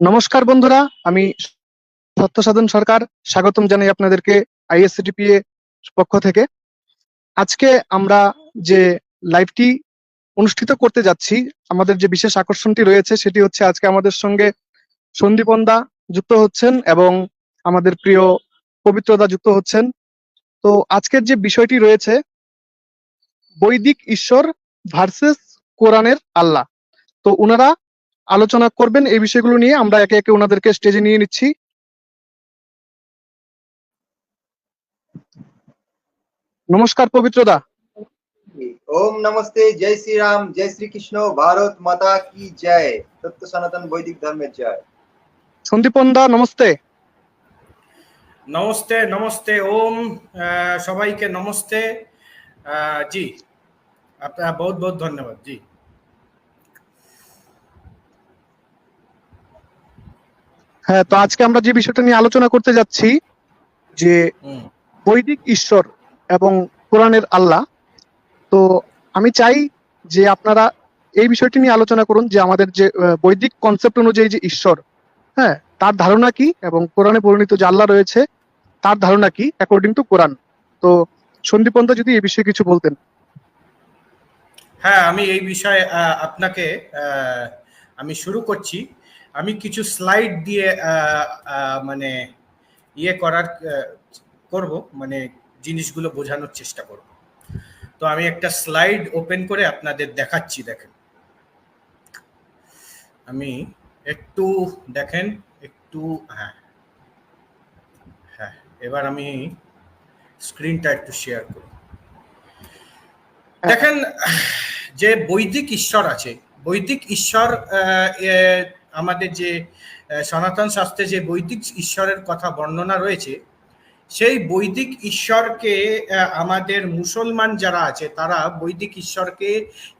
নমস্কার বন্ধুরা, আমি সত্য সাধন সরকার স্বাগতম জানাই আপনাদেরকে আইএসসিটিপিএ পক্ষ থেকে। আজকে আমরা যে লাইভটি অনুষ্ঠিত করতে যাচ্ছি, আমাদের যে বিশেষ আকর্ষণটি রয়েছে সেটি হচ্ছে আজকে আমাদের সঙ্গে সন্দীপন দা যুক্ত হচ্ছেন এবং আমাদের প্রিয় পবিত্রদা যুক্ত হচ্ছেন। তো আজকের যে বিষয়টি রয়েছে, বৈদিক ঈশ্বর ভার্সেস কোরআনের আল্লাহ। তো ওনারা আলোচনা করবেন এই বিষয়গুলো নিয়ে। আমরা একে একে ওনাদেরকে স্টেজে নিয়ে নিচ্ছি। নমস্কার পবিত্রদা। ओम नमस्ते, जय श्री राम, जय श्री कृष्ण, भारत माता की जय, सत्य सनातन वैदिक धर्म में जय। সন্দীপন দা নমস্তে। নমস্তে নমস্তে ওম সবাইকে নমস্তে। জি আপনার বহুত বহুত ধন্যবাদ। জি হ্যাঁ, তো আজকে আমরা যে বিষয়টা নিয়ে আলোচনা করতে যাচ্ছি, যে বৈদিক ঈশ্বর এবং কোরআনের আল্লাহ। তো আমি চাই যে আপনারা এই বিষয়টি নিয়ে আলোচনা করুন, যে আমাদের যে বৈদিক কনসেপ্ট অনুযায়ী যে ঈশ্বর, হ্যাঁ, তার ধারণা কি, এবং কোরআনে বর্ণিত যে আল্লাহ রয়েছে তার ধারণা কি অ্যাকর্ডিং টু কোরআন। তো সন্দীপন দা যদি এই বিষয়ে কিছু বলতেন। হ্যাঁ, আমি এই বিষয়ে আপনাকে আমি শুরু করছি। আমি কিছু স্লাইড দিয়ে মানে করব, মানে জিনিসগুলো বোঝানোর চেষ্টা করব। তো আমি একটা স্লাইড ওপেন করে আপনাদের দেখাচ্ছি। দেখেন, আমি একটু দেখেন একটু, হ্যাঁ হ্যাঁ, এবার আমি স্ক্রিনটা একটু শেয়ার করি। দেখেন, যে বৈদিক ঈশ্বর আছে, বৈদিক ঈশ্বর আমাদের যে সনাতন শাস্ত্রে যে বৈদিক ঈশ্বরের কথা বর্ণনা রয়েছে, সেই বৈদিক ঈশ্বরকে আমাদের মুসলমান যারা আছে তারা বৈদিক ঈশ্বরকে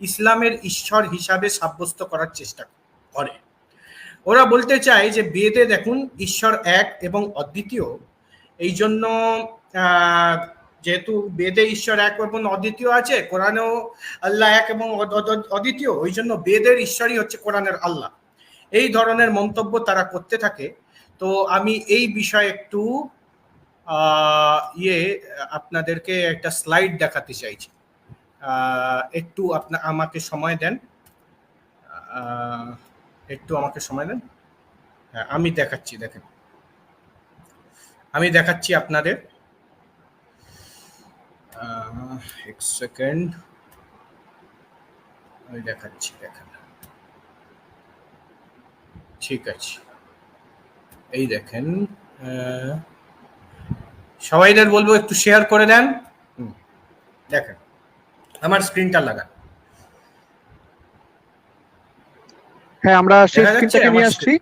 ইসলামের ঈশ্বর হিসাবে সাব্যস্ত করার চেষ্টা করে। ওরা বলতে চায় যে বেদে দেখুন ঈশ্বর এক এবং অদ্বিতীয়, এই জন্য যেহেতু বেদে ঈশ্বর এক এবং অদ্বিতীয় আছে, কোরআনেও আল্লাহ এক এবং অদ্বিতীয়, ওই জন্য বেদের ঈশ্বরই হচ্ছে কোরআনের আল্লাহ। এই ধরনের মন্তব্য তারা করতে থাকে। তো আমি এই বিষয়ে একটু আপনাদেরকে একটা স্লাইড দেখাতে চাইছি। একটু আমাকে সময় দেন, একটু আমাকে সময় দেন। হ্যাঁ, আমি দেখাচ্ছি। দেখেন, আমি দেখাচ্ছি আপনাদের। এক সেকেন্ড, আমি দেখাচ্ছি। দেখেন, ঠিক আছে, এই দেখেন, সবাইদের বলবো একটু শেয়ার করে দেন। দেখেন, আমার স্ক্রিনটা লাগান। হ্যাঁ, আমরা সেই স্ক্রিনটাকে নিয়ে আসছি।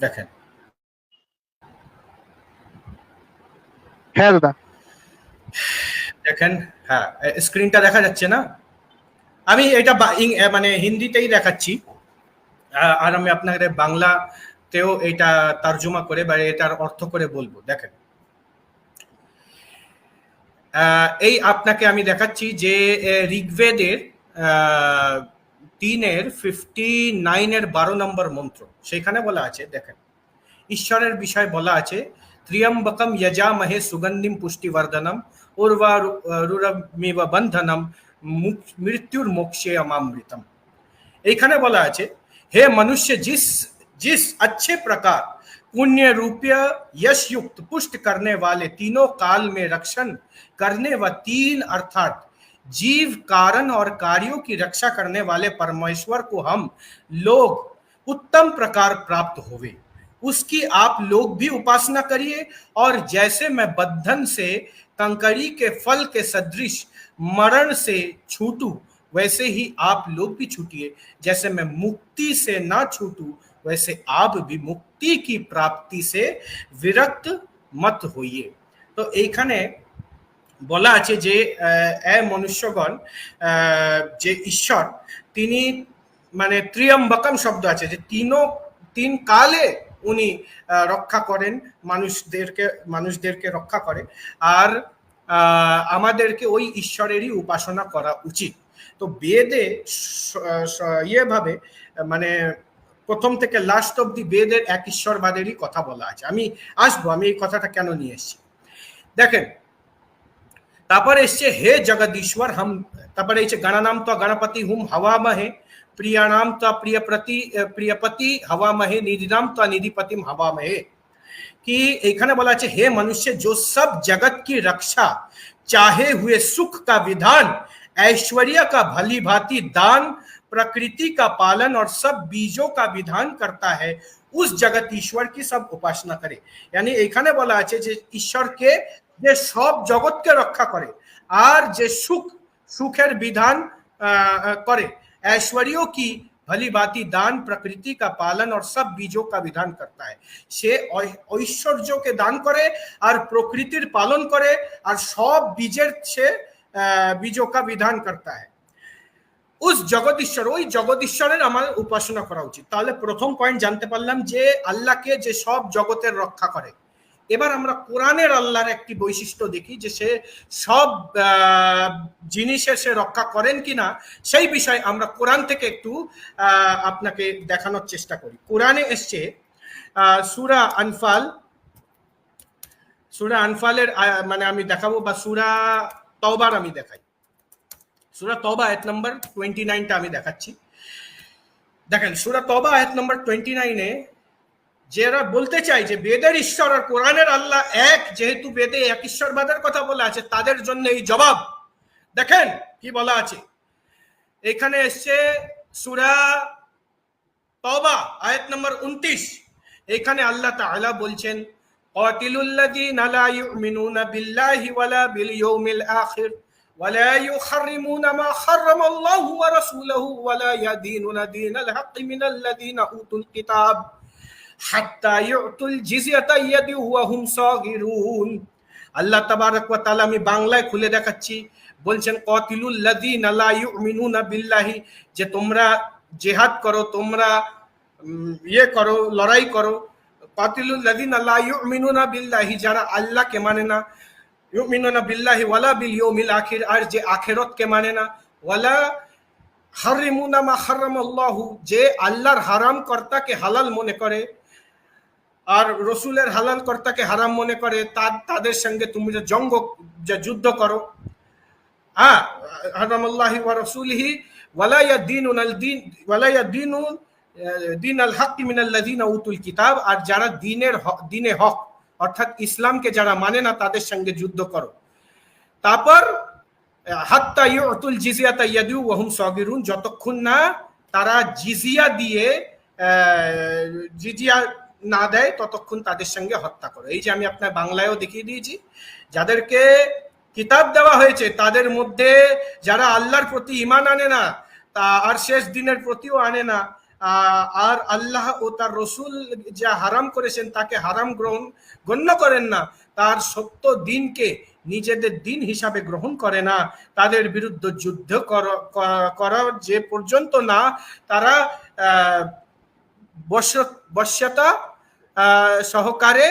দেখেন, হ্যাঁ দাদা দেখেন, হ্যাঁ স্ক্রিনটা দেখা যাচ্ছে না? আমি এটা মানে হিন্দিতেই দেখাচ্ছি, আর আমি আপনাদের বাংলাতেও এটা তর্জমা করে বা এটার অর্থ করে বলবো। দেখেন, এই আপনাকে আমি দেখাচ্ছি যে ঋগ্বেদের 3:59 নম্বর মন্ত্র, সেখানে বলা আছে, দেখেন, ঈশ্বরের বিষয় বলা আছে, ত্র্যম্বকম যজামহে সুগন্ধিম পুষ্টিবর্ধনম উর্বারুরমিব বন্ধনম মৃত্যুর মোক্ষে অমামৃতম। এইখানে বলা আছে, हे मनुष्य, जिस अच्छे प्रकार पुण्य रूपीय यश युक्त पुष्ट करने वाले तीनों काल में रक्षण करने व तीन अर्थात जीव, कारण और कार्यों की रक्षा करने वाले परमेश्वर को हम लोग उत्तम प्रकार प्राप्त होवे, उसकी आप लोग भी उपासना करिए। और जैसे मैं बंधन से कंकड़ी के फल के सदृश मरण से छूटूं, वैसे ही आप लोग भी छूटिए। जैसे मैं मुक्ति से ना छूटूं, वैसे आप भी मुक्ति की प्राप्ति से विरक्त मत होइए। तो এইখানে বলা আছে যে মনুষ্যগণ, যে ঈশ্বর তিনি মানে ত্রিয়ম্বকম শব্দ আছে, যে তিন কালে উনি রক্ষা করেন মানুষদেরকে রক্ষা করে, আর আমাদেরকে ওই ঈশ্বরেরই উপাসনা করা উচিত। তো বেদে ইয়ে ভাবে মানে প্রথম থেকে লাস্ট অব্দি বেদের এক ঈশ্বরবাদেরই কথা বলা আছে। আমি এই কথাটা কেন নিয়ে এসেছি দেখেন। তারপরে এসছে হে জগদীশ্বর হাম, তারপরে এসছে গণনাম তো গণপতি হুম হওয়ামহে, প্রিয়ানাম তো প্রিয়পতি হওয়ামহে, নিধিনাম তো নিধিপতিম হওয়ামহে। कि एखाने बोला है हे मनुष्य जो सब जगत की रक्षा, चाहे हुए सुख का विधान, ऐश्वर्य का भली भांति दान, प्रकृति का पालन और सब बीजों का विधान करता है, उस जगत ईश्वर की सब उपासना करे। यानी एखाने बोला है जे ईश्वर के जे सब जगत के रक्षा करे और जे सुखेर विधान करे, ऐश्वर्यों की भली भांति दान, प्रकृति का पालन और सब बीजों का विधान करता है। से ऐश्वर्य के दान करे और प्रकृतिर पालन करे और सब बीजेर से बीजों का विधान करता है। उस जगदीश्वर, ওই জগদীশ্বরের আমাদের উপাসনা করা উচিত। তাহলে প্রথম পয়েন্ট জানতে পারলাম যে আল্লাহকে যে সব জগতের রক্ষা করে। এবার আমরা কোরআনের আল্লাহর একটি বৈশিষ্ট্য দেখি যে সে সব জিনিসের সে রক্ষা করেন কিনা, সেই বিষয়ে আমরা কোরআন থেকে একটু আপনাকে দেখানোর চেষ্টা করি। কোরআনে এসছে সূরা আনফালের মানে আমি দেখাবো, বা সূরা তওবার আমি দেখাই। সূরা তওবা আয়াত নাম্বার 29টা আমি দেখাচ্ছি। দেখেন সূরা তওবা আয়াত নাম্বার 29-এ যারা বলতে চাই যে বেদের ঈশ্বর আর কোরআনের আল্লাহ এক, যেহেতু বেদে এক ঈশ্বরবাদের কথা বলা আছে, তাদের জন্য এই জবাব দেখেন কি বলা আছে। এখানে এসছে সূরা তওবা আয়াত নাম্বার 29। এখানে আল্লাহ তাআলা বলছেন কাতিলুল লাযিনা লা ইউমিনুনা বিল্লাহি ওয়ালা বিল ইয়াউমিল আখির ওয়ালা ইউহাররিমুনা মা হারামাল্লাহু ওয়া রাসূলুহু ওয়ালা ইয়াদিনুনা দীনাল হাক্কি মিনাল লাযিনা উতুল কিতাব হাত্তা ইউতুল জিজিয়াতা ইয়াদি ওয়া হুম সাগিরুন। আল্লাহ তাবারক ওয়া তাআলা, আমি বাংলায় খুলে দেখাচ্ছি, বলছেন কাতিলুল লাযিনা লা ইউমিনুনা বিল্লাহি, যে তোমরা জিহাদ করো, তোমরা ইয়ে করো, লড়াই করো। কাতিলুল লাযিনা লা ইউমিনুনা বিল্লাহি, যারা আল্লাহকে মানে না, ইউমিনুনা বিল্লাহি ওয়ালা বিল ইয়াউমিল আখির, আর যে আখিরাতকে মানে না, ওয়ালা হাররিমুনা মা হারামাল্লাহু, যে আল্লাহর হারাম কর্তাকে হালাল মনে করে আর রসুলের হালাল কর্তাকে হারাম মনে করে, তাদের সঙ্গে তুমি যে যুদ্ধ করো। হ্যাঁ, হারামাল্লাহি ওয়া রাসূলিহি ওয়ালা ইয়াদিনুনাল দীনাল হাক্কি মিনাল্লাযিনা উতুল কিতাব, আর যারা দ্বীনে হক অর্থাৎ ইসলামকে যারা মানে না তাদের সঙ্গে যুদ্ধ করো। তারপর হাত্তা ইউতুল জিজিয়াতা ইয়াদি ওয়া হুম সাগিরুন, যতক্ষণ না তারা জিজিয়া না দেয় ততক্ষণ তাদের সঙ্গে হত্যা করো। এই যে আমি আপনার বাংলায়ও দেখিয়ে দিয়েছি, যাদেরকে কিতাব দেওয়া হয়েছে তাদের মধ্যে যারা আল্লাহর প্রতি ঈমান আনে না, আর শেষ দিনের প্রতিও আনে না, আর আল্লাহ ও তার রসুল যা হারাম করেছেন তাকে হারাম গণ্য করেন না, তার সত্য দিনকে নিজেদের দিন হিসাবে গ্রহণ করে না, তাদের বিরুদ্ধে যুদ্ধ করা যে পর্যন্ত না তারা বশ্যতা সহকারে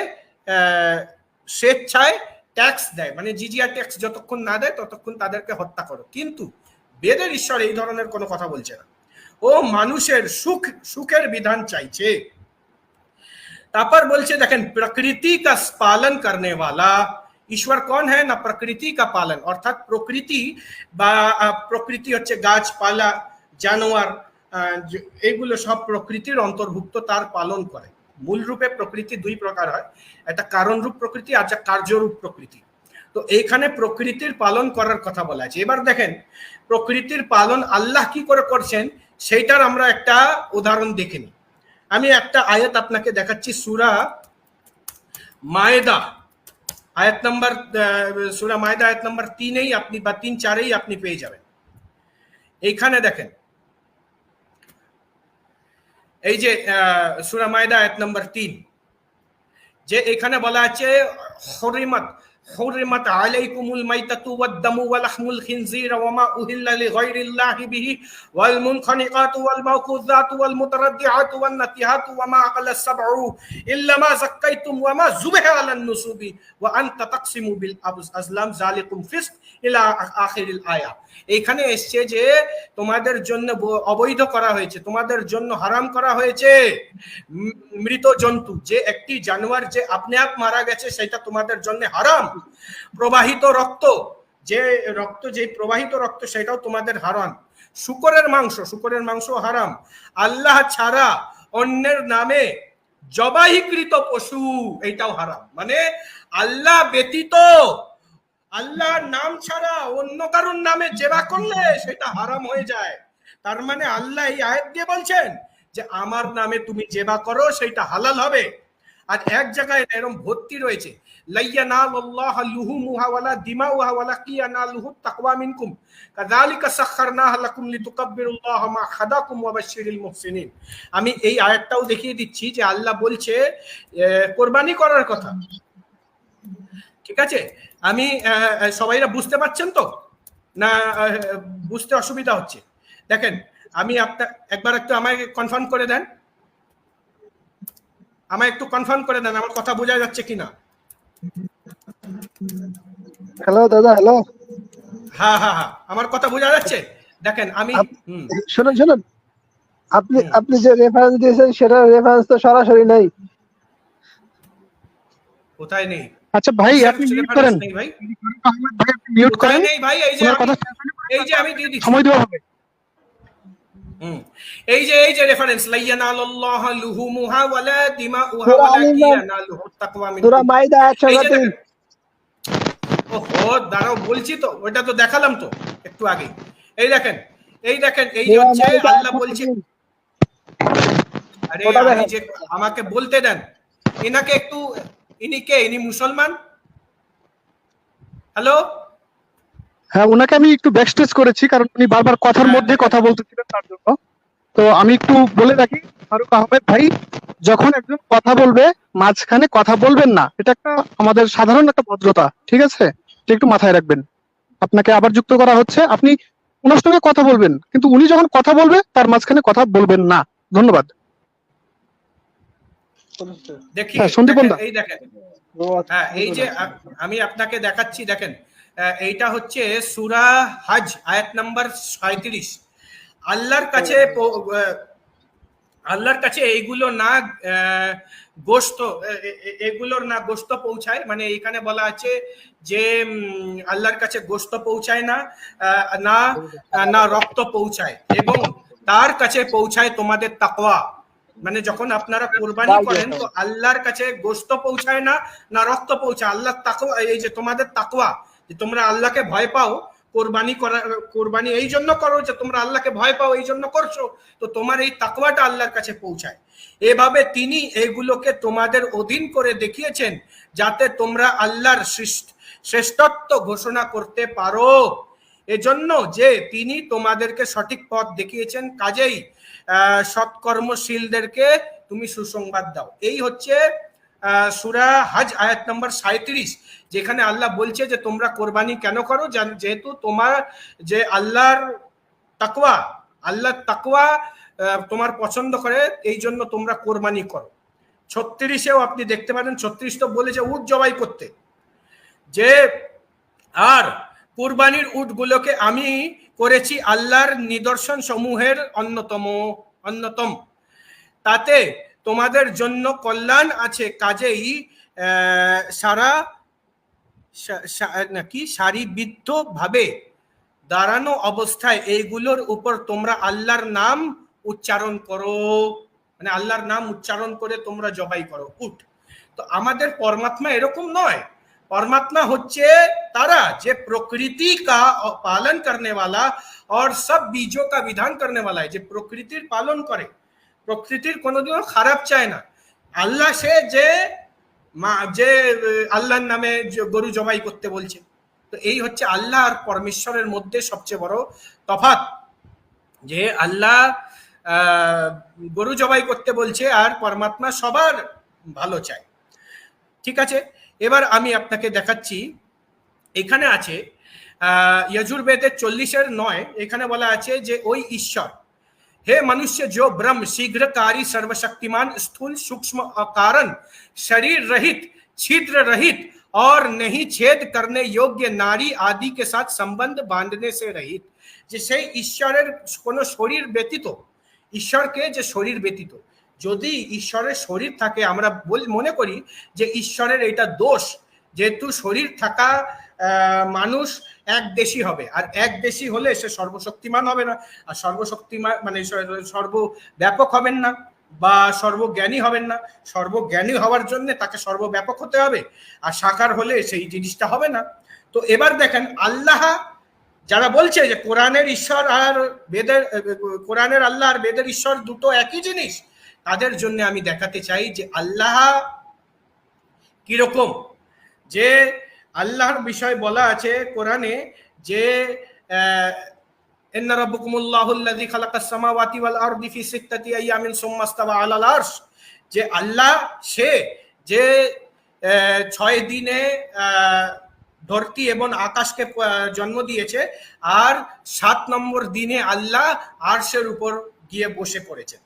স্বেচ্ছায় ট্যাক্স দেয়, মানে জিজিয়া ট্যাক্স যতক্ষণ না দেয় ততক্ষণ তাদেরকে হত্যা করো। কিন্তু বেদের ঈশ্বর এই ধরনের কোনো কথা বলছে না, ও মানুষের সুখের বিধান চাইছে। তারপর বলছে দেখেন প্রকৃতি কা পালন করনে वाला ईश्वर कौन है ना, प्रकृति का पालन, অর্থাৎ প্রকৃতি বা প্রকৃতি হচ্ছে গাছপালা, জানোয়ার, এগুলো সব প্রকৃতির অন্তর্ভুক্ত, তার পালন করে। মূল রূপে প্রকৃতি দুই প্রকার হয়, একটা কারণ রূপ প্রকৃতি আর একটা কার্যরূপ প্রকৃতি। তো এইখানে প্রকৃতির পালন করার কথা বলা আছে। এবার দেখেন প্রকৃতির পালন আল্লাহ কি করে করছেন সেইটার আমরা একটা উদাহরণ দেখে নিই। আমি একটা আয়াত আপনাকে দেখাচ্ছি, সূরা মায়েদা আয়াত নাম্বার সূরা মায়েদা আয়াত নাম্বার 3-এই আপনি বা 3-4-এই আপনি পেয়ে যাবেন। এইখানে দেখেন এই যে সূরা মায়েদা আয়াত নাম্বার 3, যে এখানে বলা আছে حرمت عليكم الميتة والدم ولحم الخنزير وما أهل لغير الله به والمنخنقات والموقوذات والمتردعات والنطيحات وما أكل السبع إلا ما زكيتم وما ذبح على النصب وأن تقسموا بالأزلام ذلكم فسق إلى آخر الآية। এখানে এসছে যে তোমাদের জন্য অবৈধ করা হয়েছে, তোমাদের জন্য হারাম করা হয়েছে মৃত জন্তু, যে একটি জানোয়ার যে আপনি আপ মারা গেছে সেটা তোমাদের জন্য হারাম। প্রবাহিত রক্ত, যে প্রবাহিত রক্ত সেটাও তোমাদের হারাম। শুকরের মাংস হারাম। আল্লাহ ছাড়া অন্যের নামে জবাইকৃত পশু এটাও হারাম। মানে আল্লাহ ব্যতীত, আল্লাহর নাম ছাড়া অন্য কারোর নামে জেবা করলে সেটা হারাম হয়ে যায়। তার মানে আল্লাহ এই আয়াত দিয়ে বলছেন যে আমার নামে তুমি জেবা করো সেটা হালাল হবে। আর এক জায়গায় এরকম ভর্তি রয়েছে, লাইয়ানাল্লাহু লুহুমুহা ওয়ালা দিমাউহা ওয়ালাকিন ইয়ানালুহু তাকওয়া মিনকুম কাযালিকা সাখখারনাহা লাকুম লিতুকাব্বিরুল্লাহা মা হাদাকুম ওয়া বাশশিরিল মুহসিনিন। আমি এই আয়াতটাও দেখিয়ে দিচ্ছি যে আল্লাহ বলছে কোরবানি করার কথা। ঠিক আছে, আমি সবাইরা বুঝতে পারছেন তো না? বুঝতে অসুবিধা হচ্ছে? দেখেন, আমি একবার একটু আমাকে কনফার্ম করে দেন, আমার কথা বোঝা যাচ্ছে কিনা? হ্যালো দাদা, হ্যালো। হ্যাঁ, আমার কথা বোঝা যাচ্ছে? দেখেন আমি শুনুন, আপনি যে রেফারেন্স দিয়েছেন সেটা রেফারেন্স তো সরাসরি নাই। কোথায় নেই? আচ্ছা ভাই, আপনি মিউট করেন ভাই, মিউট করেন নেই ভাই। এই যে আমি দিয়ে দিচ্ছি, সময় দেওয়া হবে। এই যে রেফারেন্স, লাইয়ানাল্লাহু লুহুমুহা ওয়ালা দিমাউহা ওয়ালাকিন ইয়ানালুহু তাকওয়া মিনকুম। সূরা মাইদা 103। ওহো, দাঁড়াও বলছি তো, ওটা তো দেখালাম তো একটু আগে। এই দেখেন, এই যে হচ্ছে আল্লাহ বলছে, আরে আমি যে আমাকে বলতে দেন, ইনাকে একটু, ইনি মুসলমান? হ্যালো, হ্যাঁ, ওনাকে আমি একটু ব্যাকস্টেজ করেছি কারণ উনি বারবার কথার মধ্যে কথা বলতেছিলেন, তার জন্য। তো আমি একটু বলে রাখি, ফারুক আহমেদ ভাই, যখন একজন কথা বলবে মাঝখানে কথা বলবেন না, এটা একটা আমাদের সাধারণ একটা ভদ্রতা, ঠিক আছে? এটা একটু মাথায় রাখবেন। আপনাকে আবার যুক্ত করা হচ্ছে, আপনি ওনার সঙ্গে কথা বলবেন, কিন্তু উনি যখন কথা বলবে তার মাঝখানে কথা বলবেন না। ধন্যবাদ। দেখি, এই দেখেন, হ্যাঁ, এই যে আমি আপনাকে দেখাচ্ছি, দেখেন, এইটা হচ্ছে সূরা হজ আয়াত নাম্বার 37। আল্লাহর কাছে এইগুলো না গোশত পৌঁছায়। মানে এখানে বলা আছে যে আল্লাহর কাছে গোশত পৌঁছায় না রক্ত পৌঁছায়, এবং তার কাছে পৌঁছায় তোমাদের তাকওয়া। মানে যখন আপনারা কোরবানি করেন তো আল্লাহর কাছে গোশত পৌঁছায় না রক্ত পৌঁছায়, আল্লাহর তাকওয়া, এই যে তোমাদের তাকওয়া, যে তোমরা আল্লাহকে ভয় পাও। কোরবানি এই জন্য করো যে তোমরা আল্লাহকে ভয় পাও, এই জন্য করছো, তো তোমার এই তাকওয়াটা আল্লাহর কাছে পৌঁছায়। এভাবে তিনি এগুলোকে তোমাদের অধীন করে দেখিয়েছেন যাতে তোমরা আল্লাহর শ্রেষ্ঠত্ব ঘোষণা করতে পারো। এজন্য যে তিনি তোমাদেরকে সঠিক পথ দেখিয়েছেন, কাজেই সৎকর্মশীলদেরকে তুমি সুসংবাদ দাও। এই হচ্ছে সূরা হজ আয়াত নম্বর 37, যেখানে আল্লাহ বলছে যে তোমরা কোরবানি কেন করো, যেহেতু তোমার যে আল্লাহর তাকওয়া তোমার পছন্দ করে, এই জন্য তোমরা কোরবানি করো। 36-এও আপনি দেখতে পারেন, 36 তো বলেছে উট জবাই করতে, যে আর কুরবানির উটগুলোকে আমি করেছি আল্লাহর নিদর্শন সমূহের অন্যতম, তাতে তোমাদের জন্য কল্যাণ আছে। কাজেই সারিবদ্ধ ভাবে দাঁড়ানো অবস্থায় এইগুলোর উপর তোমরা আল্লাহর নাম উচ্চারণ করো, মানে আল্লাহর নাম উচ্চারণ করে তোমরা জবাই করো উট। তো আমাদের পরমাত্মা এরকম নয়। परमात्मा होच्छे तारा जे प्रकृति का पालन करने वाला और सब बीजों का विधान करने वाला है, जे प्रकृतिर पालन करे, प्रकृतिर कोनोदिनो खराब चाय ना। आल्ला से जे आल्लाहर नामे गरु जबाई करते बोलছে, तो এই হচ্ছে আল্লাহ আর পরমেশ্বরের মধ্যে সবচেয়ে বড় তফাৎ, যে আল্লাহ গরু জবাই করতে বলছে আর পরমাত্মা সবার ভালো চায়। ঠিক আছে, এবার আমি আপনাকে দেখাচ্ছি, এখানে আছে यजुर्वेদের 40-9, এখানে বলা আছে যে ওই ঈশ্বর, हे मनुष्य जो ब्रह्म शीघ्रकारी सर्वशक्तिमान स्थूल सूक्ष्म अकारण शरीर रहित छिद्र रहित और नहीं छेद करने योग्य नारी आदि के साथ संबंध बांधने से रहित, যে সেই ঈশ্বরের কোনো শরীর ব্যতীত, ঈশ্বরকে যে শরীর ব্যতীত, যদি ঈশ্বরের শরীর থাকে আমরা মনে করি যে ঈশ্বরের এটা দোষ, যেহেতু শরীর থাকা মানুষ একদেশী হবে, আর একদেশী হলে সে সর্বশক্তিমান হবে না, আর সর্বশক্তিমান মানে সর্বব্যাপক হবেন না বা সর্বজ্ঞানী হবেন না। সর্বজ্ঞানী হওয়ার জন্য তাকে সর্বব্যাপক হতে হবে, আর সাকার হলে সেই জিনিসটা হবে না। তো এবার দেখেন আল্লাহ যারা বলছে যে কোরআনের ঈশ্বর আর বেদের, কোরআনের আল্লাহ আর বেদের ঈশ্বর দুটো একই জিনিস, তাদের জন্য আমি দেখাতে চাই যে আল্লাহ কিরকম। যে আল্লাহর বিষয় বলা আছে কোরআনে যে ইন্না রাব্বুকুমুল্লাহুল্লাযী খালাকাস সামাওয়াতি ওয়াল আরদি ফি সিত্তাতি আইয়ামিন সুম্মা ইসতাওয়া আলাল আরশ, যে আল্লাহ সে যে 6 দিনে ধরতি এবং আকাশকে জন্ম দিয়েছে, আর 7 নম্বর দিনে আল্লাহ আরশের উপর গিয়ে বসে পড়েছেন,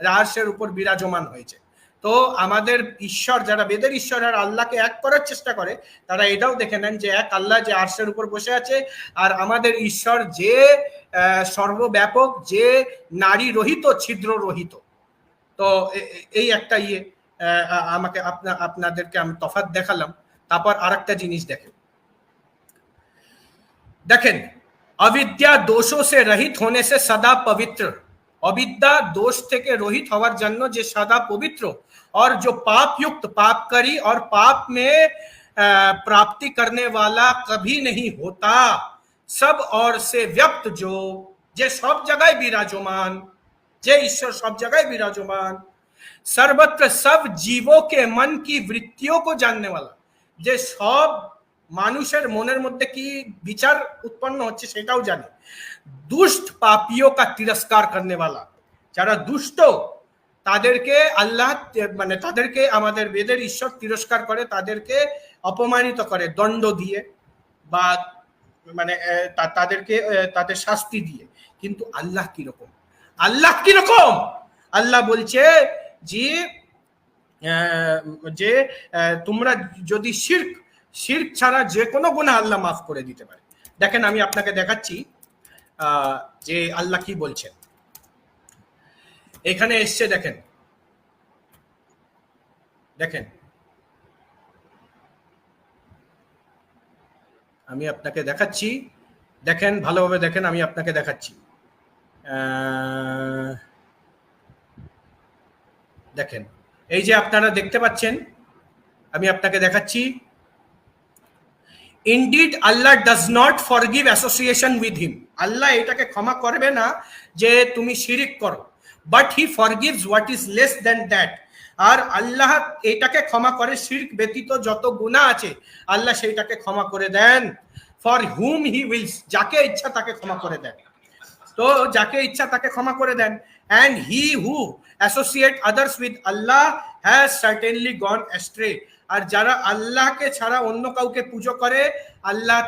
আরশের উপর বিরাজমান হয়েছে। তো আমাদের ঈশ্বর, যারা বেদের ঈশ্বর আর আল্লাহকে এক করার চেষ্টা করে, তারা এটাও দেখে নেন যে এক আল্লাহ যে আরশের উপর বসে আছে, আর আমাদের ঈশ্বর যে সর্বব্যাপক, যে নারী রহিত, ছিদ্র রহিত। তো এই একটা আমাকে আপনাদেরকে আমি তফাৎ দেখালাম। তারপর আরেকটা জিনিস দেখেন अविद्या दोषों से रहित होने से सदा पवित्र, अविद्या दोष থেকে রহিত হওয়ার জন্য যে সদা পবিত্র, और जो पाप युक्त पाप करी और पाप में प्राप्ति करने वाला कभी नहीं होता, सब और से व्यक्त जो, যে সব জায়গায় বিরাজমান, যে ঈশ্বর সব জায়গায় বিরাজমান, सर्वत्र सब जीवों के मन की वृत्तियों को जानने वाला, যে সব মানুষের মনের মধ্যে কি বিচার উৎপন্ন হচ্ছে সেটাও জানে, দুষ্ট পাপিयों का तिरस्कार करने वाला, যারা দুষ্ট তাদেরকে আল্লাহ মানে তাদেরকে আমাদের বেদের ঈশ্বর তিরস্কার করে, তাদেরকে অপমানিত করে দণ্ড দিয়ে বা মানে তাদেরকে তাদের শাস্তি দিয়ে। কিন্তু আল্লাহ কিরকম, আল্লাহ কিরকম? আল্লাহ বলছে যে যে তোমরা যদি শিরক ছাড়া যে কোনো গুনাহ আল্লাহ মাফ করে দিতে পারে। দেখেন আমি আপনাকে দেখাচ্ছি যে আল্লাহ কি বলছেন। এখানে এসছে দেখেন আমি আপনাকে দেখাচ্ছি, দেখেন ভালোভাবে দেখেন, আমি আপনাকে দেখাচ্ছি। দেখেন এই যে আপনারা দেখতে পাচ্ছেন, আমি আপনাকে দেখাচ্ছি। Indeed, Allah does not forgive association with him. আল্লাহ এটাকে ক্ষমা করবে না যে তুমি শিরিক করো, but he forgives what is less than that. আর আল্লাহ এটাকে ক্ষমা করে, শিরক ব্যতীত যত গুনাহ আছে আল্লাহ সেইটাকে ক্ষমা করে দেন। For whom he wills, যাকে ইচ্ছা তাকে ক্ষমা করে দেন। তো যাকে ইচ্ছা তাকে ক্ষমা করে দেন। And he who associate others with Allah has certainly gone astray. আর যারা আল্লাহকে ছাড়া অন্য কাউকে পুজো করে আল্লাহ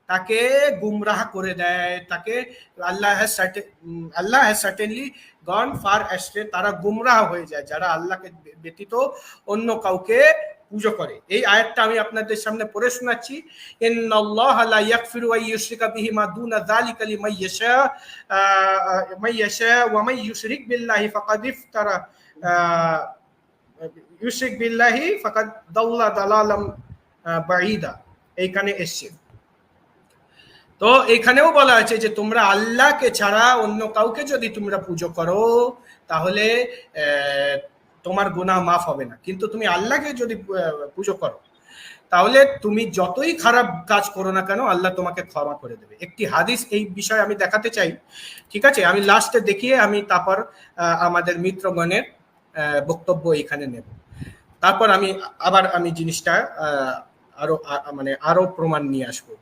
তাকে গুমরাহ করে দেয়, তাকে Allah has certainly gone far astray, তারা গুমরাহ হয়ে যায় যারা আল্লাহকে ব্যতীত অন্য কাউকে পুজো করে। এই আয়াতটা আমি আপনাদের সামনে পড়ে শোনাচ্ছি। ইন্নাল্লাহা লা ইয়াগফিরু আন ইউশরিকা বিহি মা দুনা যালিকা লিমান ইয়াশা ওয়া মান ইউশরিক বিল্লাহি ফাকাদ ইফতারা ইউশরিক বিল্লাহি ফাকাদ দাল্লা দালালাম বাঈদা, এইখানে এসছে। তো এখানেও বলা আছে যে তোমরা আল্লাহকে ছাড়া অন্য কাউকে যদি তোমরা পুজো করো তাহলে তোমার গুনাহ মাফ হবে না, কিন্তু তুমি আল্লাহকে যদি পুজো করো তাহলে তুমি যতই খারাপ কাজ করো না কেন আল্লাহ তোমাকে ক্ষমা করে দেবে। একটি হাদিস এই বিষয়ে আমি দেখাতে চাই, ঠিক আছে? আমি লাস্টে দেখিয়ে আমি তারপর আমাদের মিত্রগণের বক্তব্য এখানে নেব, তারপর আমি জিনিসটা আরো প্রমাণ নিয়ে আসবো।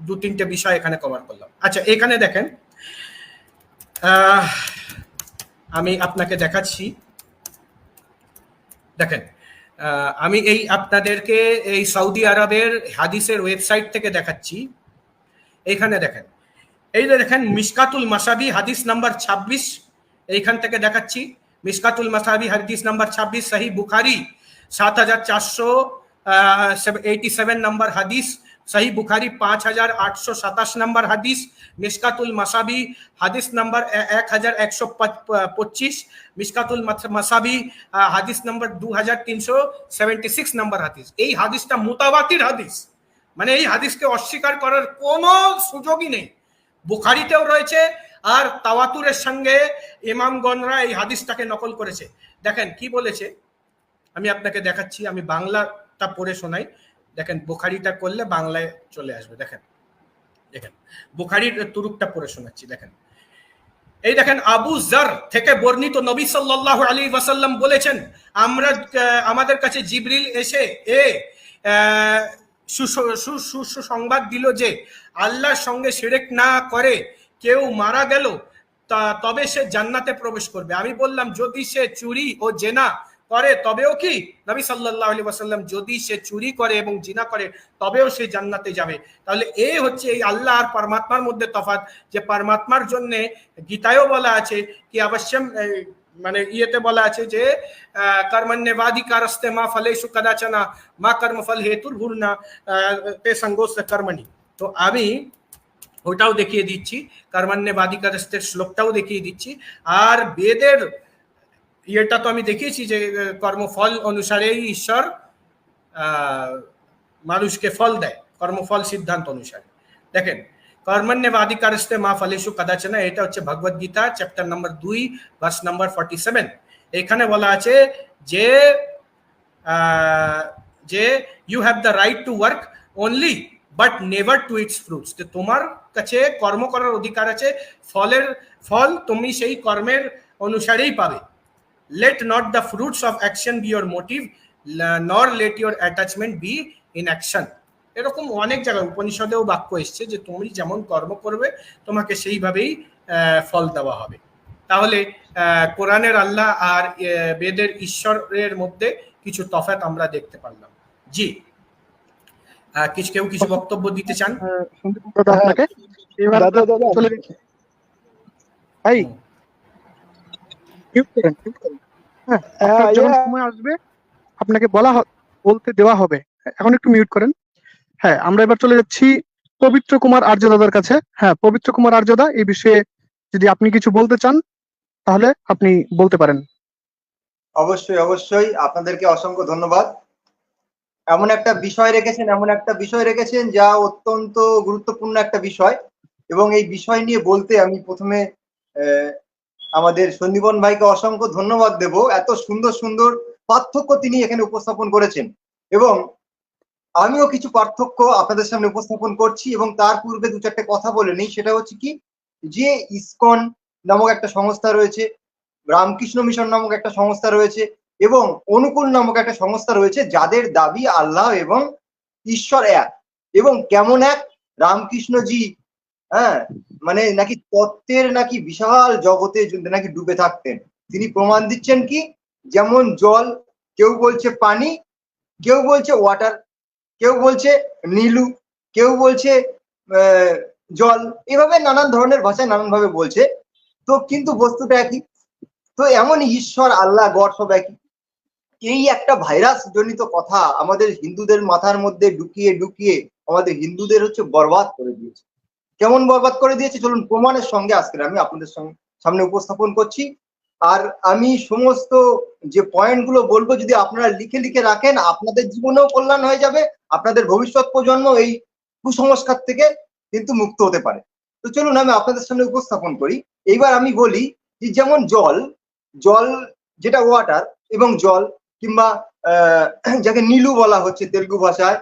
2-3টে বিষয় এখানে কভার করলাম। আচ্ছা এখানে দেখেন আমি আপনাকে দেখাচ্ছি। দেখেন আমি এই আপনাদেরকে এই সৌদি আরবের হাদিসের ওয়েবসাইট থেকে দেখাচ্ছি। এইখানে দেখেন, এই যে দেখেন মিশকাতুল মাসাবি হাদিস নাম্বার 26, এইখান থেকে দেখাচ্ছি। মিশকাতুল মাসাবি হাদিস নাম্বার 26, সহি বুখারি 7887 নম্বর হাদিস, সহি বুখারি 5827 নম্বর হাদিস, মিশকাতুল মাসাবি হাদিস নাম্বার 1125, মিশকাতুল মাসাবি হাদিস নাম্বার 2376 নম্বর হাদিস। এই হাদিসটা মুতাওয়াতির হাদিস, মানে এই হাদিসকে অস্বীকার করার কোনো সুযোগই নেই। বুখারিতেও রয়েছে, আর তাওয়াতুরের সঙ্গে ইমামগণরা এই হাদিসটাকে নকল করেছে। দেখেন কি বলেছে, আমি আপনাকে দেখাচ্ছি, আমি বাংলাটা পড়ে শোনাই। দেখেন বুখারিটা করলে বাংলায় চলে আসবে। দেখেন দেখেন বুখারির তুরুকটা পড়ে শোনাচ্ছি। দেখেন এই দেখেন, আবু জার থেকে বর্ণিত, নবী সাল্লাল্লাহু আলাইহি ওয়াসাল্লাম বলেছেন, আমাদের কাছে জিবরিল এসে সুসংবাদ দিল যে আল্লাহর সঙ্গে শিরক না করে কেউ মারা গেল তবে সে জান্নাতে প্রবেশ করবে। আমি বললাম, যদি সে চুরি ও জেনা করে তবেও কি? নবী সাল্লাল্লাহু আলাইহি ওয়াসাল্লাম, যদি সে চুরি করে এবং জিনা করে তবেও সে জান্নাতে যাবে। তাহলে এই হচ্ছে এই আল্লাহ আর পরমাত্মার মধ্যে তফাৎ, যে পরমাত্মার জন্য গীতায়ও বলা আছে কি অবশ্যম, মানে ইয়েতে বলা আছে যে কর্মণ্যে বাদিকা রাস্তে মা ফলেষু কদাচনা মা কর্মফল হেতুর ভূর্ণা তে সঙ্গোস্ত কর্মণি। তো আমি ওটাও দেখিয়ে দিচ্ছি, কর্মণ্যে বাদিকা রাস্তের শ্লোকটাও দেখিয়ে দিচ্ছি। আর বেদের এটা তো আমি দেখিয়েছি যে কর্মফল অনুসারেই ঈশ্বর মানুষকে ফল দেয়, কর্মফল সিদ্ধান্ত অনুসারে। দেখেন, কর্মণ্যবাধিকারস্তে মা ফলেষু কদাচনা, এটা হচ্ছে Bhagavad Gita chapter number 2 verse number 47। এখানে বলা আছে যে যে you have the right to work only but never to its fruits. তোমার কাছে কর্ম করার অধিকার আছে, ফল তুমি সেই কর্মের অনুসারেই পাবে। Let not the fruits of action be your motive, nor let your attachment be in action. এরকম অনেক জায়গায় উপনিষদেও বাক্য এসছে যে তুমি যেমন কর্ম করবে তোমাকে সেইভাবেই ফল দেওয়া হবে। তাহলে কোরআনের আল্লাহ আর বেদের ঈশ্বরের মধ্যে কিছু তফাৎ আমরা দেখতে পারলাম। জি, কেউ কিছু বক্তব্য দিতে চান? আপনাকে ভাই যখন সময় আসবে আপনাকে বলতে দেওয়া হবে, এখন একটু মিউট করেন। হ্যাঁ, আমরা এবার চলে যাচ্ছি পবিত্র কুমার আর্য দাদার কাছে। হ্যাঁ, পবিত্র কুমার আর্য দা, এই বিষয়ে যদি আপনি কিছু বলতে চান তাহলে আপনি বলতে পারেন। অবশ্যই অবশ্যই, আপনাদেরকে অসংখ্য ধন্যবাদ। এমন একটা বিষয় রেখেছেন যা অত্যন্ত গুরুত্বপূর্ণ একটা বিষয়, এবং এই বিষয় নিয়ে বলতে আমি প্রথমে আমাদের সন্দীপন ভাইকে অসংখ্য ধন্যবাদ দেব। এত সুন্দর সুন্দর পার্থক্য তিনি এখানে উপস্থাপন করেছেন, এবং আমিও কিছু পার্থক্য আপনাদের সামনে উপস্থাপন করছি। এবং তার পূর্বে দু চারটে কথা বলে নিই। সেটা হচ্ছে কি, যে ইসকন নামক একটা সংস্থা রয়েছে, রামকৃষ্ণ মিশন নামক একটা সংস্থা রয়েছে, এবং অনুকূল নামক একটা সংস্থা রয়েছে, যাদের দাবি আল্লাহ এবং ঈশ্বর এক। এবং কেমন এক? রামকৃষ্ণজি মানে নাকি তত্ত্বের নাকি বিশাল জগতে নাকি ডুবে থাকতেন। তিনি প্রমাণ দিচ্ছেন কি, যেমন জল, কেউ বলছে পানি, কেউ বলছে ওয়াটার, কেউ বলছে নীলু, কেউ বলছে জল, এভাবে নানান ধরনের ভাষায় নানান ভাবে বলছে। তো কিন্তু বস্তুটা একই। তো এমন ঈশ্বর আল্লাহ গড সব একই। এই একটা ভাইরাস জনিত কথা আমাদের হিন্দুদের মাথার মধ্যে ঢুকিয়ে ঢুকিয়ে আমাদের হিন্দুদের হচ্ছে বরবাদ করে দিয়েছে। কেমন বরবাদ করে দিয়েছে চলুন প্রমাণের সঙ্গে আজকে আমি আপনাদের সামনে উপস্থাপন করছি। আর আমি সমস্ত যে পয়েন্টগুলো বলবো যদি আপনারা লিখে লিখে রাখেন, আপনাদের জীবনেও কল্যাণ হয়ে যাবে, আপনাদের ভবিষ্যৎ প্রজন্ম এই কুসংস্কার থেকে কিন্তু মুক্ত হতে পারে। তো চলুন আমি আপনাদের সামনে উপস্থাপন করি। এইবার আমি বলি যে যেমন জল যেটা ওয়াটার, এবং জল কিংবা যাকে নীলু বলা হচ্ছে তেলুগু ভাষায়,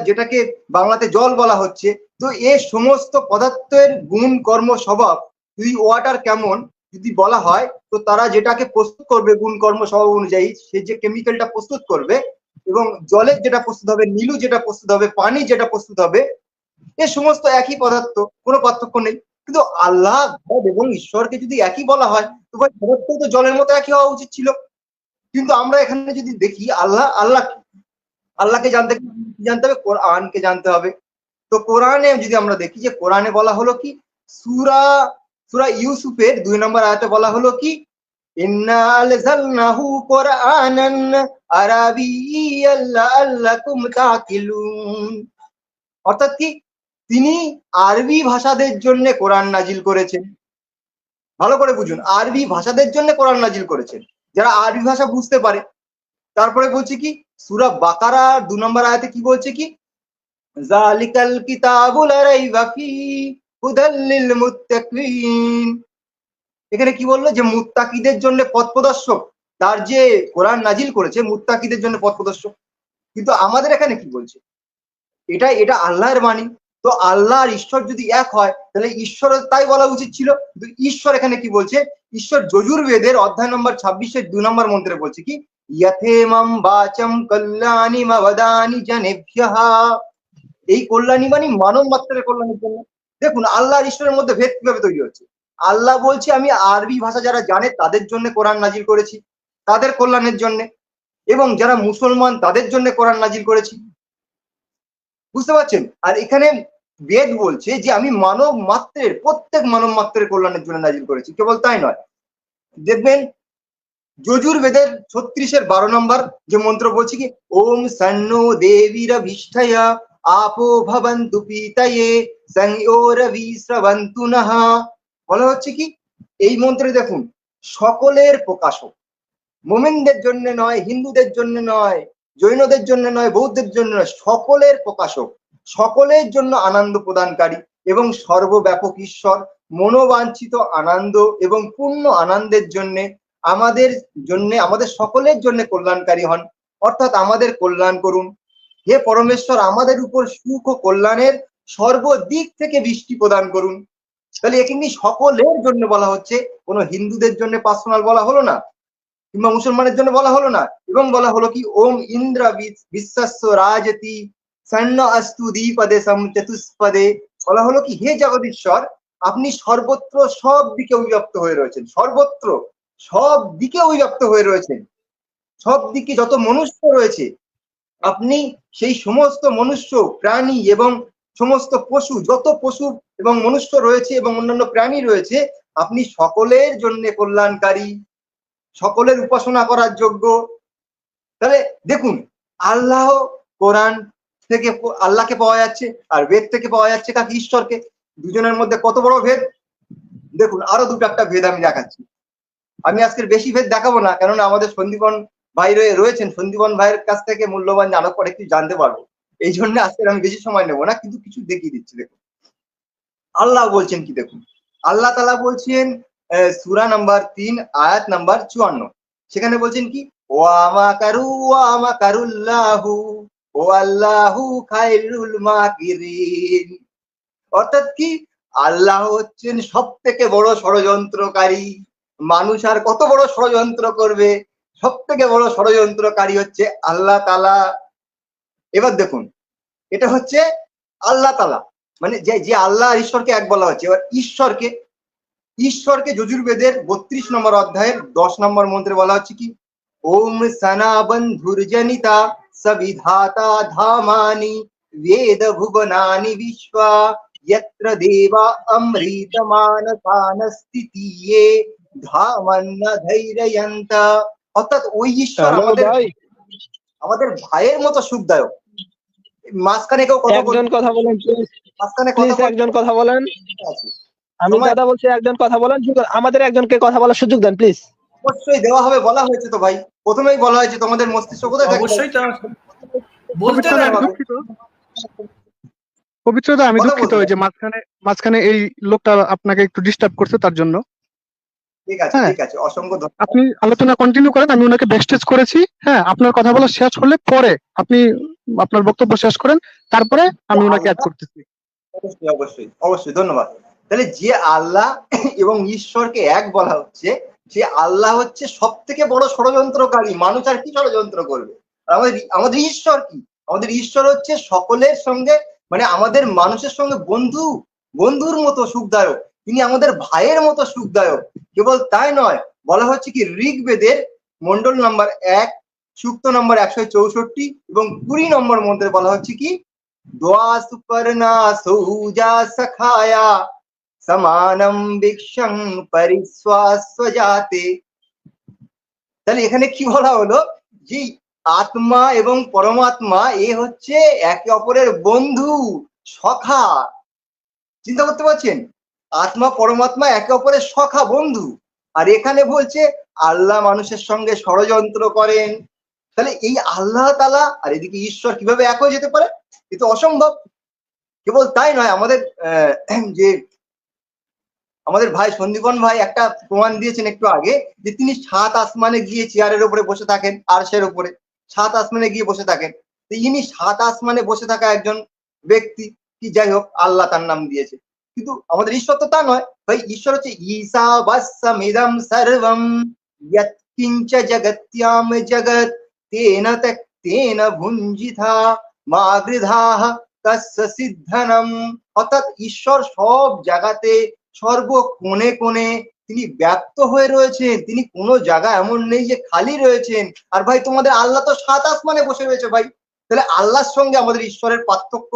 যেটাকে বাংলাতে জল বলা হচ্ছে, তো এই সমস্ত পদার্থের গুণ কর্ম স্বভাব যদি ওয়াটার কেমন যদি বলা হয়, তো তারা যেটাকে প্রস্তুত করবে গুণ কর্ম স্বভাব অনুযায়ী, সে যে কেমিক্যালটা প্রস্তুত করবে, এবং জলের যেটা প্রস্তুত হবে, নীলু যেটা প্রস্তুত হবে, পানি যেটা প্রস্তুত হবে, এ সমস্ত একই পদার্থ, কোনো পার্থক্য নেই। কিন্তু আল্লাহ এবং ঈশ্বরকে যদি একই বলা হয়, তো জলের মতো একই হওয়া উচিত ছিল। কিন্তু আমরা এখানে যদি দেখি আল্লাহ কি? আল্লাহকে জানতে হবে, কোরআনকে জানতে হবে। তো কোরআনে যদি আমরা দেখি যে কোরআনে বলা হলো কি, সূরা ইউসুফের 2 নম্বর আয়াতে বলা হলো কি, ইন্না আনজালনাহু কুরআনান আরাবিয়্যান লাআল্লাকুম তাকিলুন। অর্থাৎ কি, তিনি আরবি ভাষাদের জন্য কোরআন নাজিল করেছেন। ভালো করে বুঝুন, আরবি ভাষাদের জন্য কোরআন নাজিল করেছেন, যারা আরবি ভাষা বুঝতে পারে। তারপরে বলছে কি, সূরা বাকারা 2 নম্বর আয়াতে কি বলছে কি, জালিকাল কিতাবু লা রাইবা ফিহি হুদাল লিল মুত্তাকিন। এখানে কি বললো, যে মুত্তাকিদের জন্য পথ প্রদর্শক, তার যে কোরআন নাজিল করেছে মুত্তাকিদের জন্য পথ প্রদর্শক। কিন্তু আমাদের এখানে কি বলছে, এটা আল্লাহর বাণী। তো আল্লাহ আর ঈশ্বর যদি এক হয় তাহলে ঈশ্বর তাই বলা উচিত ছিল। কিন্তু ঈশ্বর এখানে কি বলছে, ঈশ্বর যজুর্বেদের অধ্যায় নম্বর 26-এর 2 নম্বর মন্ত্রে বলছে কি, ইয়াথেমাম বাচম কল্যাণী মাবদানি জনেভ্যঃ। এই কল্যাণী বাণী মানব মাত্রের কল্যাণের জন্য। দেখুন আল্লাহ আর ঈশ্বরের মধ্যে ভেদ কিভাবে তৈরি হচ্ছে। আল্লাহ বলছে আমি আরবি ভাষা যারা জানে তাদের জন্য কোরআন নাজিল করেছি, তাদের কল্যাণের জন্য, এবং যারা মুসলমান তাদের জন্য কোরআন নাজিল করেছি। বুঝতে পারছেন? আর এখানে বেদ বলছে যে আমি মানব মাত্রের, প্রত্যেক মানব মাত্রের কল্যাণের জন্য নাজিল করেছি। কেবল তাই নয়, দেখবেন যজুর্বেদের 36-এর 12 নম্বর যে মন্ত্র বলছে কি, ওম সন্নো দেবীরা বিষ্ঠায়া আপো ভবন্তু পিতায়ে সংয়োরবি শ্রবন্তু নহা। বলা হচ্ছে কি, এই মন্ত্রে দেখুন সকলের প্রকাশক, মোমেনদের জন্য নয়, হিন্দুদের জন্য নয়, জৈনদের জন্য নয়, বৌদ্ধদের জন্য নয়, সকলের প্রকাশক, সকলের জন্য আনন্দ প্রদানকারী এবং সর্বব্যাপক ঈশ্বর মনোবাঞ্ছিত আনন্দ এবং পূর্ণ আনন্দের জন্য আমাদের সকলের জন্য কল্যাণকারী হন। অর্থাৎ আমাদের কল্যাণ করুন হে পরমেশ্বর, আমাদের উপর সুখ ও কল্যাণের সর্বদিক থেকে বৃষ্টি প্রদান করুন। তাহলে এখানে সকলের জন্য বলা হচ্ছে, কোনো হিন্দুদের জন্য পার্সোনাল বলা হলো না, কিংবা মুসলমানের জন্য বলা হলো না। এবং বলা হলো কি, ওম ইন্দ্র বিশ্বাস্য রাজতি সন্ন অস্তু দ্বিপদে চতুষ্পদে। বলা হলো কি, হে জগদীশ্বর, আপনি সর্বত্র সব দিকে অভিব্যক্ত হয়ে রয়েছেন, সর্বত্র সব দিকে অভিব্যক্ত হয়ে রয়েছেন। সব দিকে যত মনুষ্য রয়েছে, আপনি সেই সমস্ত মনুষ্য প্রাণী এবং সমস্ত পশু, যত পশু এবং মনুষ্য রয়েছে এবং অন্যান্য প্রাণী রয়েছে, আপনি সকলের জন্য কল্যাণকারী, সকলের উপাসনা করার যোগ্য। তাহলে দেখুন, আল্লাহ কোরআন থেকে আল্লাহকে পাওয়া যাচ্ছে, আর বেদ থেকে পাওয়া যাচ্ছে কাকে, ঈশ্বরকে। দুজনের মধ্যে কত বড় ভেদ। দেখুন আরো একটা ভেদ আমি দেখাচ্ছি। আমি আজকের বেশি ভেদ দেখাবো না, কারণ আমাদের সন্দীপন ভাই রয়েছেন, সন্দীপন ভাইয়ের কাছ থেকে মূল্যবান আরো অনেক কিছু জানতে পারবো। এই জন্য আজকে আমি বেশি সময় নেবো না, কিন্তু কিছু দেখিয়ে দিচ্ছি। দেখুন আল্লাহ বলছেন কি, দেখুন আল্লাহ তাআলা বলছেন সূরা নাম্বার 3 আয়াত নাম্বার 54, সেখানে বলছেন কি, ওয়া মাকারুল্লাহু ও আল্লাহু খায়রুল মাকিরিন। অর্থাৎ কি, আল্লাহ হচ্ছেন সব থেকে বড় ষড়যন্ত্রকারী। মানুষ আর কত বড় ষড়যন্ত্র করবে, সব থেকে বড় ষড়যন্ত্রকারী হচ্ছে আল্লাহ তাআলা। এবার দেখুন, এটা হচ্ছে আল্লাহ তাআলা, মানে যে আল্লাহ আর ঈশ্বরকে এক বলা হচ্ছে। এবার ঈশ্বরকে যজুর্বেদের 32 নম্বর অধ্যায়ের 10 নম্বর মন্ত্রে বলা হচ্ছে কি, ওম সনাবন্ধুর্জনিতা সবিধাতা ধামানি বেদ ভুবনানি বিশ্বা यत्र देवा अमृतमानसानस्थितिये ধামান্ন ধৈর্যয়ন্ত। অর্থাৎ ওই ঈশ্বর আমাদের ভাইয়ের মতো সুখদায়ক। মাঝখানে কেউ কথা বলেন, মাঝখানে একজন কথা বলেন, আমি কথা বলছি, একজন কথা বলেন, আমাদের একজনকে কথা বলার সুযোগ দেন প্লিজ। অবশ্যই দেওয়া হবে, বলা হয়েছে তো ভাই, প্রথমেই বলা হয়েছে তোমাদের মস্তিষ্ক কোথায় থাকে। অবশ্যই তা বলতে না। পবিত্রতা, আমি দুঃখিত যে মাঝখানে এই লোকটা আপনাকে একটু ডিস্টার্ব করছে, তার জন্য। ঠিক আছে, ঠিক আছে, অসংখ্য ধন্যবাদ। আপনি আলোচনা কন্টিনিউ করেন, আমি ওনাকে ব্যাকস্টেজ করেছি। হ্যাঁ, আপনার কথা বলা শেষ হলে পরে আপনি আপনার বক্তব্য শেষ করেন, তারপরে আমি ওনাকে অ্যাড করতেছি। অবশ্যই অবশ্যই অবশ্যই, ধন্যবাদ। তাহলে যে আল্লাহ এবং ঈশ্বরকে এক বলা হচ্ছে, সে আল্লাহ হচ্ছে সব থেকে বড় ষড়যন্ত্রকারী। মানুষ আর কি ষড়যন্ত্র করবে? আমাদের ঈশ্বর কি? আমাদের ঈশ্বর হচ্ছে সকলের সঙ্গে, মানে আমাদের মানুষের সঙ্গে বন্ধুর মতো সুখদায়ক। তিনি আমাদের ভাইয়ের মতো সুখদায়ক। কেবল তাই নয়, বলা হচ্ছে কি ঋগ্বেদের মন্ডল নাম্বার 1 সূক্ত নম্বর 164 এবং 20 নম্বর মন্ত্রে বলা হচ্ছে কি দ্বা সুপর্ণা সৌজা সখায়া সমানম বিক্ষং পরিস্বাস্বজাতে। তাহলে এখানে কি বলা হলো যে আত্মা এবং পরমাত্মা এ হচ্ছে একে অপরের বন্ধু, সখা। চিন্তা করতে পারছেন, আত্মা পরমাত্মা একে অপরের সখা, বন্ধু। আর এখানে বলছে আল্লাহ মানুষের সঙ্গে ষড়যন্ত্র করেন। তাহলে এই আল্লাহ তাআলা আর এদিকে ঈশ্বর কিভাবে এক হয়ে যেতে পারে? এ তো অসম্ভব। কেবল তাই নয়, আমাদের যে আমাদের ভাই সন্দীপন ভাই একটা প্রমাণ দিয়েছেন একটু আগে, যে তিনি 7 আসমানে গিয়ে চেয়ারের উপরে বসে থাকেন, আরশের উপরে 7 আসমানে গিয়ে বসে থাকেন। তো ইনি 7 আসমানে বসে থাকা একজন ব্যক্তি, কি যাই হোক আল্লাহ তার নাম দিয়েছে। কিন্তু আমাদের ঈশ্বর তো তা নয় ভাই, ঈশ্বর হচ্ছে ঈশা বাসমিদম সর্বম ইয়ৎ কিঞ্চ জগত্যাম জগৎ তেন তেন ভুঞ্জিথা মা গৃধাঃ তস্য সিদ্ধনম। অর্থাৎ ঈশ্বর সব জায়গাতে সর্ব কোণে কোণে তিনি ব্যক্ত হয়ে রয়েছেন, তিনি কোনো জায়গা এমন নেই যে খালি রয়েছেন। আর ভাই তোমাদের আল্লাহ তো 7 আসমানে বসে রয়েছে ভাই। তাহলে আল্লাহর সঙ্গে আমাদের ঈশ্বরের পার্থক্য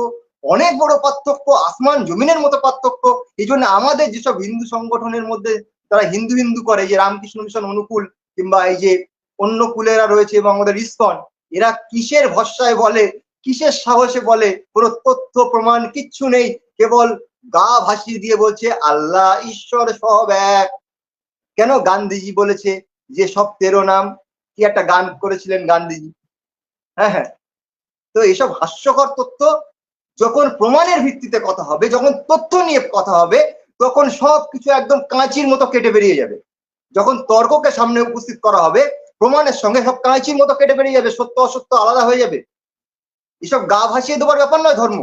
অনেক বড় পার্থক্য, আসমান জমিনের মতো পার্থক্য। এই জন্য আমাদের যেসব হিন্দু সংগঠনের মধ্যে তারা হিন্দু হিন্দু করে, যে রামকৃষ্ণ মিশন অনুকূল কিংবা এই যে অন্য কুলেরা রয়েছে এবং আমাদের ইসকন, এরা কিসের ভরসায় বলে, কিসের সাহসে বলে, কোনো তথ্য প্রমাণ কিচ্ছু নেই, কেবল গা ভাসিয়ে দিয়ে বলছে আল্লাহ ঈশ্বর সব এক। কেন? গান্ধীজি বলেছে যে সব 13 নাম, কি একটা গান করেছিলেন গান্ধীজি। হ্যাঁ হ্যাঁ। তো এইসব হাস্যকর তথ্য যখন প্রমাণের ভিত্তিতে কথা হবে, যখন তথ্য নিয়ে কথা হবে, তখন সবকিছু একদম কাঁচির মতো কেটে বেরিয়ে যাবে। যখন তর্ককে সামনে উপস্থিত করা হবে, প্রমাণের সঙ্গে সব কাঁচির মতো কেটে বেরিয়ে যাবে, সত্য অসত্য আলাদা হয়ে যাবে। এসব গা ভাসিয়ে দেওয়ার ব্যাপার নয় ধর্ম,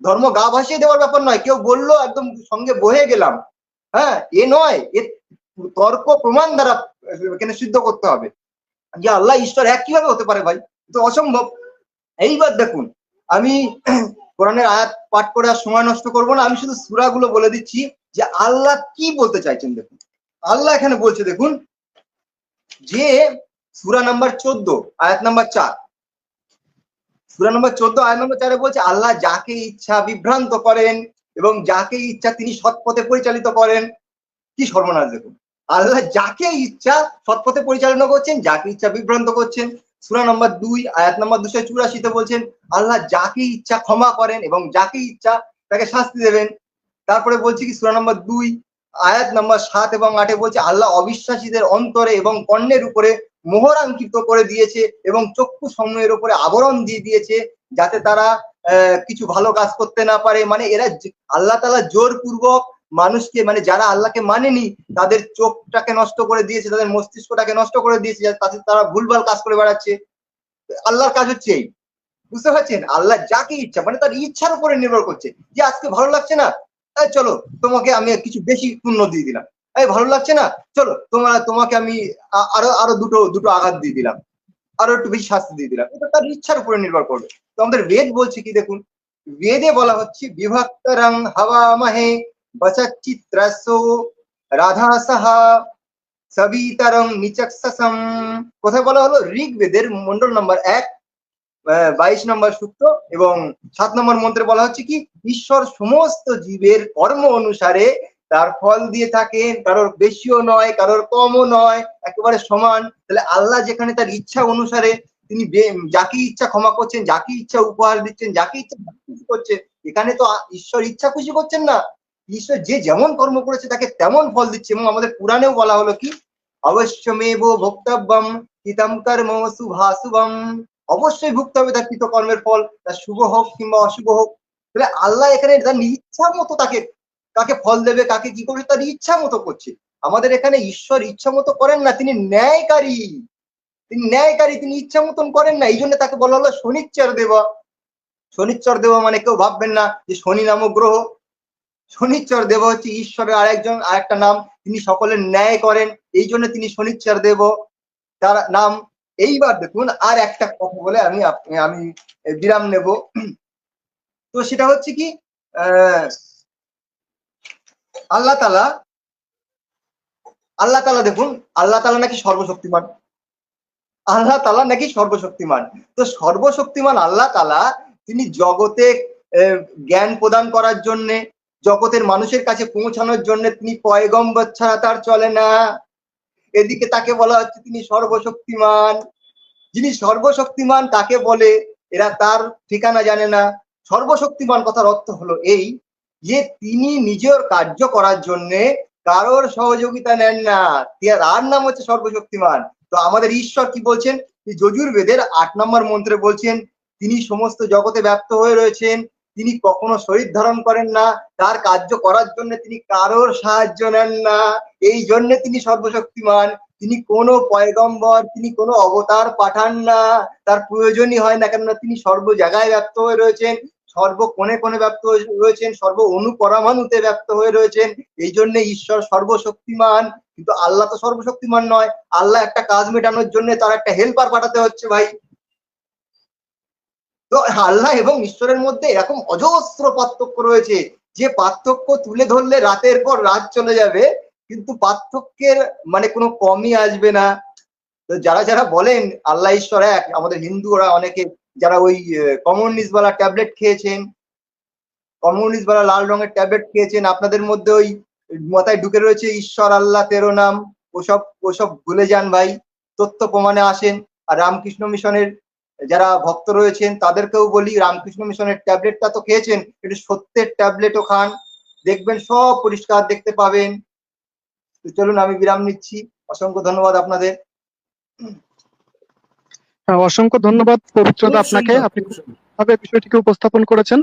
ধর্ম গা ভাসিয়ে দেওয়ার ব্যাপার নয়। কেউ বললো একদম সঙ্গে বহে গেলাম, হ্যাঁ, এ নয়। এ তর্ক প্রমাণ দ্বারা এখানে সিদ্ধ করতে হবে যে আল্লাহ ঈশ্বর এক কিভাবে হতে পারে ভাই, তো অসম্ভব। এইবার দেখুন, আমি কোরআনের আয়াত পাঠ করে আর সময় নষ্ট করবো না, আমি শুধু সূরাগুলো বলে দিচ্ছি যে আল্লাহ কি বলতে চাইছেন। দেখুন আল্লাহ এখানে বলছে, দেখুন যে সূরা নাম্বার 14 আয়াত নাম্বার 4, সূরা নম্বর 14 আয়াত নম্বর 4 বলছে আল্লাহ যাকে ইচ্ছা বিভ্রান্ত করেন এবং যাকে ইচ্ছা তিনি সৎপথে পরিচালিত করেন। কি সর্বনাশ! দেখুন আল্লাহ যাকে ইচ্ছা সৎপথে পরিচালনা করছেন, যাকে ইচ্ছা বিভ্রান্ত করছেন। সূরা নম্বর 2 আয়াত নম্বর 284 বলছেন আল্লাহ যাকে ইচ্ছা ক্ষমা করেন এবং যাকে ইচ্ছা তাকে শাস্তি দেবেন। তারপরে বলছে কি সূরা নম্বর 2 আয়াত নম্বর 7 এবং 8 বলছে আল্লাহ অবিশ্বাসীদের অন্তরে এবং কর্ণের উপরে মোহরাঙ্কিত করে দিয়েছে এবং চক্ষু সমূহের উপরে আবরণ দিয়ে দিয়েছে, যাতে তারা কিছু ভালো কাজ করতে না পারে। মানে এরা আল্লাহ তাআলা জোরপূর্বক মানুষকে, মানে যারা আল্লাহকে মানেনি তাদের চোখটাকে নষ্ট করে দিয়েছে, তাদের মস্তিষ্কটাকে নষ্ট করে দিয়েছে, তাতে তারা ভুলভাল কাজ করে বেড়াচ্ছে। আল্লাহর কাজ হচ্ছে এই, বুঝতে পারছেন? আল্লাহ যাকে ইচ্ছা, মানে তার ইচ্ছার উপরে নির্ভর করছে, যে আজকে ভালো লাগছে না, চলো তোমাকে আমি কিছু বেশি পুণ্য দিয়ে দিলাম। এই ভালো লাগছে না, চলো তোমাকে আমি আরো দুটো আঘাত দিয়ে দিলাম, আরো একটু বেশি শাস্তি দিয়ে দিলাম। এটা তার ইচ্ছার উপরে নির্ভর করবে। তো আমাদের বেদ বলছে কি, দেখুন বেদে বলা হচ্ছে বিভক্তরং হাওয়ামহে বচচিত্রাসো রাধা সাহা সবিতরং নিচক্ষসম। কোথায় বলা হলো? ঋগ্বেদের মন্ডল নম্বর 1 22 নম্বর সূক্ত এবং 7 নম্বর মন্ত্রে বলা হচ্ছে কি ঈশ্বর সমস্ত জীবের কর্ম অনুসারে তার ফল দিয়ে থাকেন, কারোর বেশিও নয় কারোর কমও নয়, একেবারে সমান। তাহলে আল্লাহ যেখানে তার ইচ্ছা অনুসারে তিনি যাকে ইচ্ছা ক্ষমা করছেন, যাকে ইচ্ছা উপহার দিচ্ছেন, যাকে ইচ্ছা খুশি করছেন, এখানে তো ঈশ্বর ইচ্ছা খুশি করছেন না, ঈশ্বর যে যেমন কর্ম করেছে তাকে তেমন ফল দিচ্ছে। এবং আমাদের পুরাণেও বলা হলো কি অবশ্যমেব ভোক্তব্যম হিতম কর্ম শুভাশুভম, অবশ্যই ভুগতে হবে তার কৃত কর্মের ফল, তার শুভ হোক কিংবা অশুভ হোক। তাহলে আল্লাহ এখানে তার ইচ্ছা মতো তাকে কাকে ফল দেবে, কাকে কি করবে, তার ইচ্ছা মতো করছে। আমাদের এখানে ঈশ্বর ইচ্ছা মতো করেন না, তিনি ন্যায়কারী, তিনি ন্যায়কারী, তিনি ইচ্ছা মতন করেন না। এই জন্য তাকে বলা হলো শনিচ্চর দেবা। শনিচ্চর দেবা মানে কেউ ভাববেন না যে শনি নামক গ্রহ। শনিচ্চর দেব হচ্ছে ঈশ্বরের আরেকটা নাম, তিনি সকলের ন্যায় করেন, এই জন্য তিনি শনিচ্চর দেব তার নাম। এইবার দেখুন আর একটা কথা বলে আমি বিরাম নেব। তো সেটা হচ্ছে কি আল্লাহ তাআলা দেখুন, আল্লাহ তাআলা নাকি সর্বশক্তিমান। আল্লাহ তাআলা নাকি সর্বশক্তিমান। তো সর্বশক্তিমান আল্লাহ তাআলা তিনি জগতে জ্ঞান প্রদান করার জন্য, জগতের মানুষের কাছে পৌঁছানোর জন্য তিনি পয়গম্বর ছাড়া তার চলে না। এদিকে তাকে বলা হচ্ছে তিনি সর্বশক্তিমান। যিনি সর্বশক্তিমান তাকে বলে এরা তার ঠিকানা জানে না। সর্বশক্তিমান কথার অর্থ হলো এই যে তিনি নিজের কার্য করার জন্য কারোর সহযোগিতা নেন না, তার নাম হচ্ছে সর্বশক্তিমান। তো আমাদের ঈশ্বর কি বলছেন, যজুর্বেদের 8 নম্বর মন্ত্রে বলছেন তিনি সমস্ত জগতে ব্যপ্ত হয়ে রয়েছেন, তিনি কখনো শরীর ধারণ করেন না, তার কার্য করার জন্য তিনি কারোর সাহায্য নেন না, এই জন্য তিনি সর্বশক্তিমান। তিনি কোনো পয়গম্বর, তিনি কোনো অবতার পাঠান না, তার প্রয়োজনই হয় না, কেননা তিনি সর্ব জায়গায় ব্যপ্ত হয়ে রয়েছেন, সর্ব কোণে কোণে ব্যপ্ত হয়ে রয়েছেন, সর্ব অনুপরমাণুতে ব্যপ্ত হয়ে রয়েছেন। এই জন্য ঈশ্বর সর্বশক্তিমান। কিন্তু আল্লাহ তো সর্বশক্তিমান নয়। আল্লাহ একটা কাজ মেটানোর জন্য তার একটা হেল্পার পাঠাতে হচ্ছে ভাই। তো আল্লাহ এবং ঈশ্বরের মধ্যে এরকম অজস্র পার্থক্য রয়েছে, যে পার্থক্য তুলে ধরলে রাতের পর রাত চলে যাবে, কিন্তু পার্থক্যের মানে কোনো কমই আসবে না। তো যারা যারা বলেন আল্লাহ ঈশ্বর এক, আমাদের হিন্দুরা অনেকে যারা ওই কমিউনিস্ট বালা ট্যাবলেট খেয়েছেন, কমিউনিস্ট বালা লাল রঙের ট্যাবলেট খেয়েছেন, আপনাদের মধ্যে ওই মাথায় ঢুকে রয়েছে ঈশ্বর আল্লাহ 13 নাম, ওসব ভুলে যান ভাই, তথ্য প্রমাণে আসেন। আর রামকৃষ্ণ মিশনের যারা ভক্ত রয়েছেন তাদেরকেও বলি, রামকৃষ্ণ মিশনের ট্যাবলেটটা তো খেয়েছেন, একটু সত্যের ট্যাবলেটও খান, দেখবেন সব পরিষ্কার দেখতে পাবেন। তো চলুন আমি বিরাম নিচ্ছি। অসংখ্য ধন্যবাদ আপনাদের। অসংখ্য ধন্যবাদ পবিত্রদা খুব আপনাকে, সুন্দর, আপনি খুব সুন্দর। ভাবে বিষয়টিকে উপস্থাপন করেছেন।